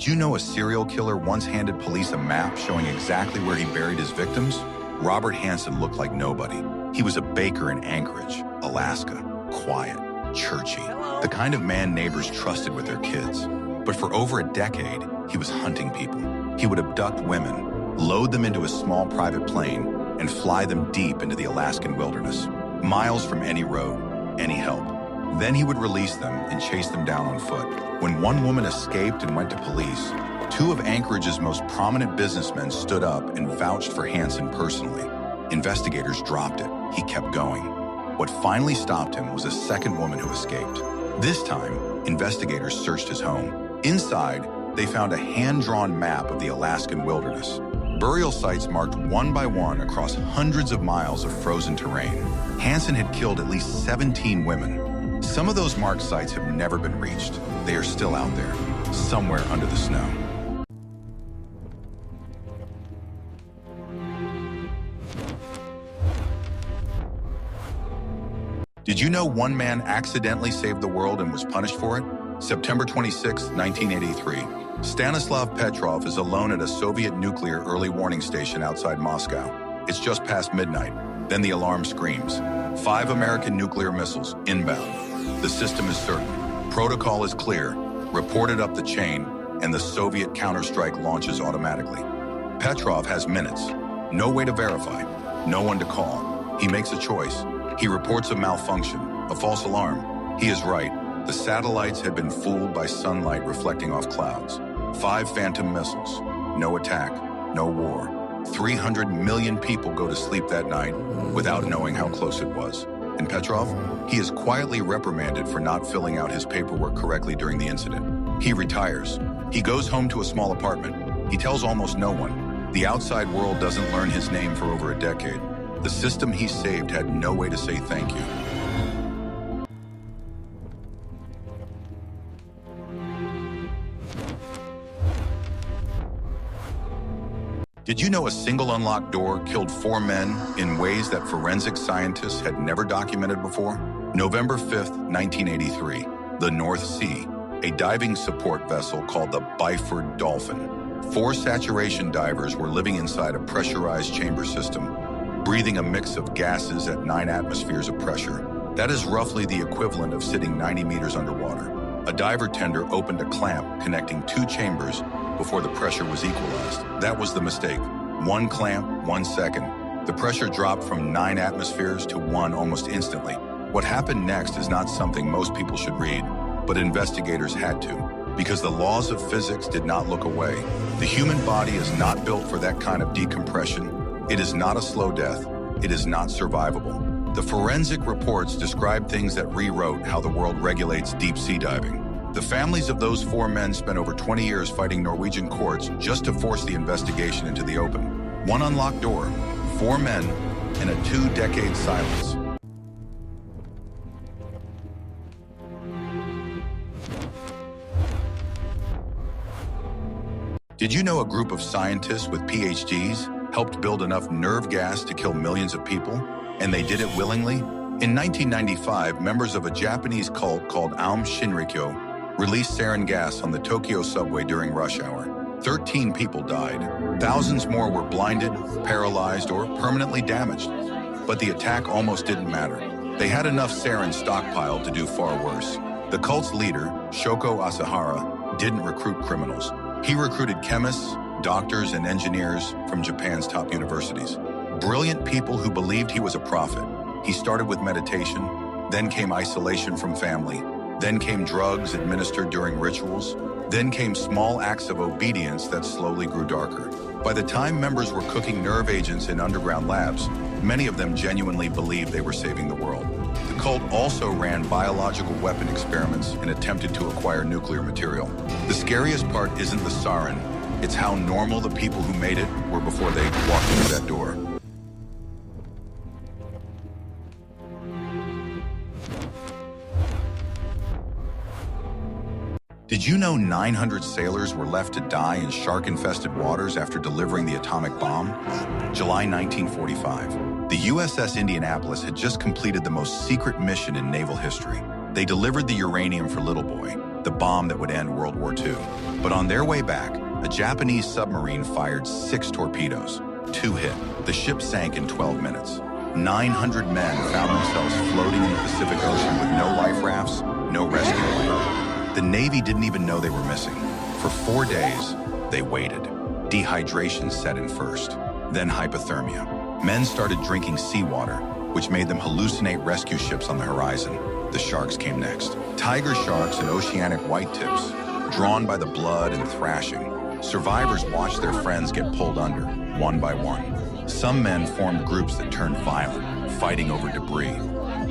Did you know a serial killer once handed police a map showing exactly where he buried his victims? Robert Hansen looked like nobody. He was a baker in Anchorage, Alaska. Quiet, churchy, the kind of man neighbors trusted with their kids. But for over a decade, he was hunting people. He would abduct women, load them into a small private plane, and fly them deep into the Alaskan wilderness, miles from any road, any help. Then he would release them and chase them down on foot. When one woman escaped and went to police, two of Anchorage's most prominent businessmen stood up and vouched for Hansen personally. Investigators dropped it. He kept going. What finally stopped him was a second woman who escaped. This time, investigators searched his home. Inside, they found a hand-drawn map of the Alaskan wilderness. Burial sites marked one by one across hundreds of miles of frozen terrain. Hansen had killed at least 17 women. Some of those marked sites have never been reached. They are still out there, somewhere under the snow. Did you know one man accidentally saved the world and was punished for it? September 26, 1983. Stanislav Petrov is alone at a Soviet nuclear early warning station outside Moscow. It's just past midnight. Then the alarm screams. 5 American nuclear missiles inbound. The system is certain. Protocol is clear. Reported up the chain, and the Soviet counterstrike launches automatically. Petrov has minutes. No way to verify. No one to call. He makes a choice. He reports a malfunction, a false alarm. He is right. The satellites had been fooled by sunlight reflecting off clouds. 5 Phantom missiles. No attack. No war. 300 million people go to sleep that night without knowing how close it was. And Petrov? He is quietly reprimanded for not filling out his paperwork correctly during the incident. He retires. He goes home to a small apartment. He tells almost no one. The outside world doesn't learn his name for over a decade. The system he saved had no way to say thank you. Did you know a single unlocked door killed 4 men in ways that forensic scientists had never documented before? November 5th, 1983, the North Sea, a diving support vessel called the Byford Dolphin. 4 saturation divers were living inside a pressurized chamber system, breathing a mix of gases at 9 atmospheres of pressure. That is roughly the equivalent of sitting 90 meters underwater. A diver tender opened a clamp connecting 2 chambers before the pressure was equalized. That was the mistake. 1 clamp, 1 second. The pressure dropped from 9 atmospheres to 1 almost instantly. What happened next is not something most people should read, but investigators had to, because the laws of physics did not look away. The human body is not built for that kind of decompression. It is not a slow death. It is not survivable. The forensic reports describe things that rewrote how the world regulates deep sea diving. The families of those 4 men spent over 20 years fighting Norwegian courts just to force the investigation into the open. 1 unlocked door, 4 men, and a 2-decade silence. Did you know a group of scientists with PhDs helped build enough nerve gas to kill millions of people? And they did it willingly? In 1995, members of a Japanese cult called Aum Shinrikyo released sarin gas on the Tokyo subway during rush hour. 13 people died. Thousands more were blinded, paralyzed, or permanently damaged. But the attack almost didn't matter. They had enough sarin stockpiled to do far worse. The cult's leader, Shoko Asahara, didn't recruit criminals. He recruited chemists, doctors, and engineers from Japan's top universities. Brilliant people who believed he was a prophet. He started with meditation, then came isolation from family, then came drugs administered during rituals, then came small acts of obedience that slowly grew darker. By the time members were cooking nerve agents in underground labs, many of them genuinely believed they were saving the world. The cult also ran biological weapon experiments and attempted to acquire nuclear material. The scariest part isn't the sarin, it's how normal the people who made it were before they walked through that door. Did you know 900 sailors were left to die in shark-infested waters after delivering the atomic bomb? July 1945. The USS Indianapolis had just completed the most secret mission in naval history. They delivered the uranium for Little Boy, the bomb that would end World War II. But on their way back, a Japanese submarine fired 6 torpedoes. 2 hit. The ship sank in 12 minutes. 900 men found themselves floating in the Pacific Ocean with no life rafts, no rescue plan. The Navy didn't even know they were missing. For 4 days, they waited. Dehydration set in first, then hypothermia. Men started drinking seawater, which made them hallucinate rescue ships on the horizon. The sharks came next. Tiger sharks and oceanic whitetips, drawn by the blood and thrashing. Survivors watched their friends get pulled under, one by one. Some men formed groups that turned violent, fighting over debris.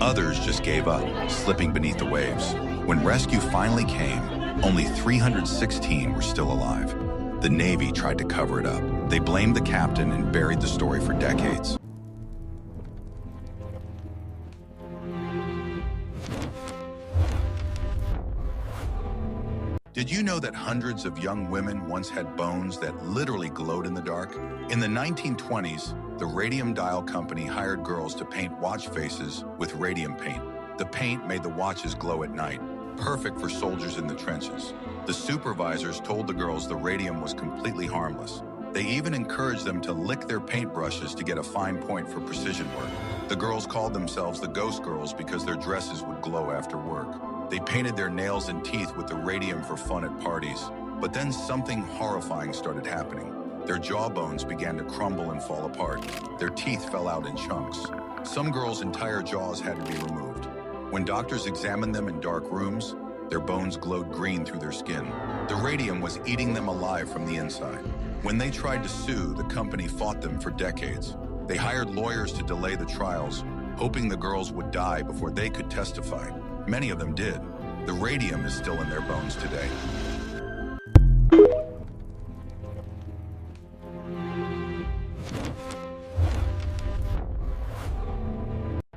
Others just gave up, slipping beneath the waves. When rescue finally came, only 316 were still alive. The Navy tried to cover it up. They blamed the captain and buried the story for decades. Did you know that hundreds of young women once had bones that literally glowed in the dark? In the 1920s, the Radium Dial Company hired girls to paint watch faces with radium paint. The paint made the watches glow at night, perfect for soldiers in the trenches. The supervisors told the girls the radium was completely harmless. They even encouraged them to lick their paintbrushes to get a fine point for precision work. The girls called themselves the Ghost Girls because their dresses would glow after work. They painted their nails and teeth with the radium for fun at parties. But then something horrifying started happening. Their jawbones began to crumble and fall apart. Their teeth fell out in chunks. Some girls' entire jaws had to be removed. When doctors examined them in dark rooms, their bones glowed green through their skin. The radium was eating them alive from the inside. When they tried to sue, the company fought them for decades. They hired lawyers to delay the trials, hoping the girls would die before they could testify. Many of them did. The radium is still in their bones today.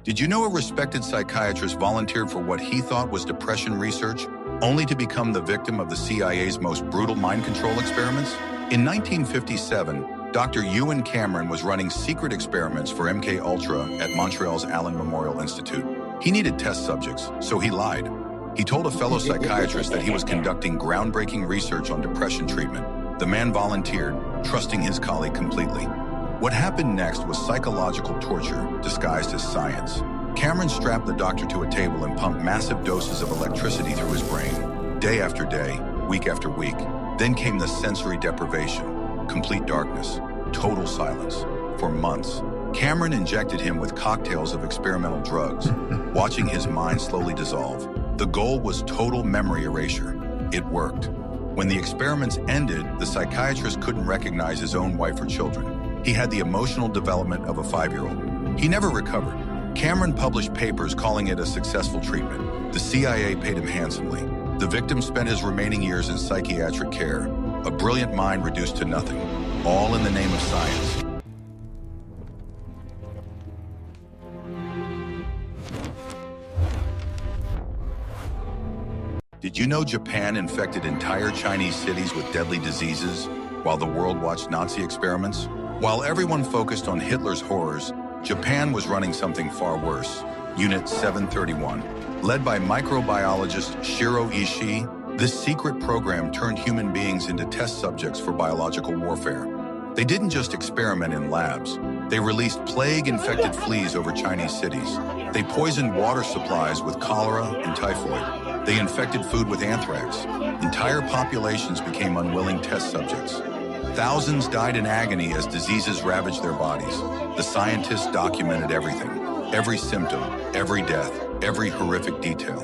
Did you know a respected psychiatrist volunteered for what he thought was depression research, only to become the victim of the CIA's most brutal mind control experiments? In 1957, Dr. Ewan Cameron was running secret experiments for MKUltra at Montreal's Allen Memorial Institute. He needed test subjects, so he lied. He told a fellow psychiatrist that he was conducting groundbreaking research on depression treatment. The man volunteered, trusting his colleague completely. What happened next was psychological torture disguised as science. Cameron strapped the doctor to a table and pumped massive doses of electricity through his brain, day after day, week after week. Then came the sensory deprivation, complete darkness, total silence. For months, Cameron injected him with cocktails of experimental drugs, watching his mind slowly dissolve. The goal was total memory erasure. It worked. When the experiments ended, the psychiatrist couldn't recognize his own wife or children. He had the emotional development of a 5-year-old. He never recovered. Cameron published papers calling it a successful treatment. The CIA paid him handsomely. The victim spent his remaining years in psychiatric care, a brilliant mind reduced to nothing, all in the name of science. Did you know Japan infected entire Chinese cities with deadly diseases while the world watched Nazi experiments? While everyone focused on Hitler's horrors, Japan was running something far worse. Unit 731. Led by microbiologist Shiro Ishii, this secret program turned human beings into test subjects for biological warfare. They didn't just experiment in labs. They released plague-infected fleas over Chinese cities. They poisoned water supplies with cholera and typhoid. They infected food with anthrax. Entire populations became unwilling test subjects. Thousands died in agony as diseases ravaged their bodies. The scientists documented everything, every symptom, every death, every horrific detail.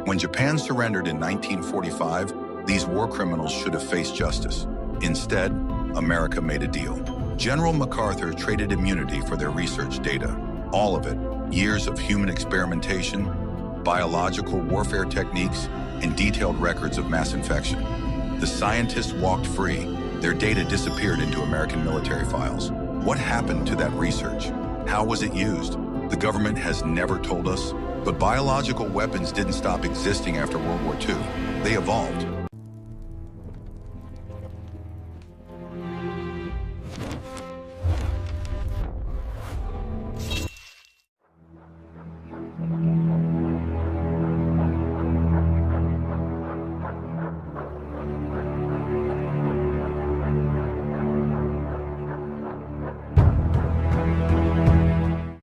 When Japan surrendered in 1945, these war criminals should have faced justice. Instead, America made a deal. General MacArthur traded immunity for their research data. All of it, years of human experimentation, biological warfare techniques, and detailed records of mass infection. The scientists walked free. Their data disappeared into American military files. What happened to that research? How was it used? The government has never told us, but biological weapons didn't stop existing after World War II. They evolved.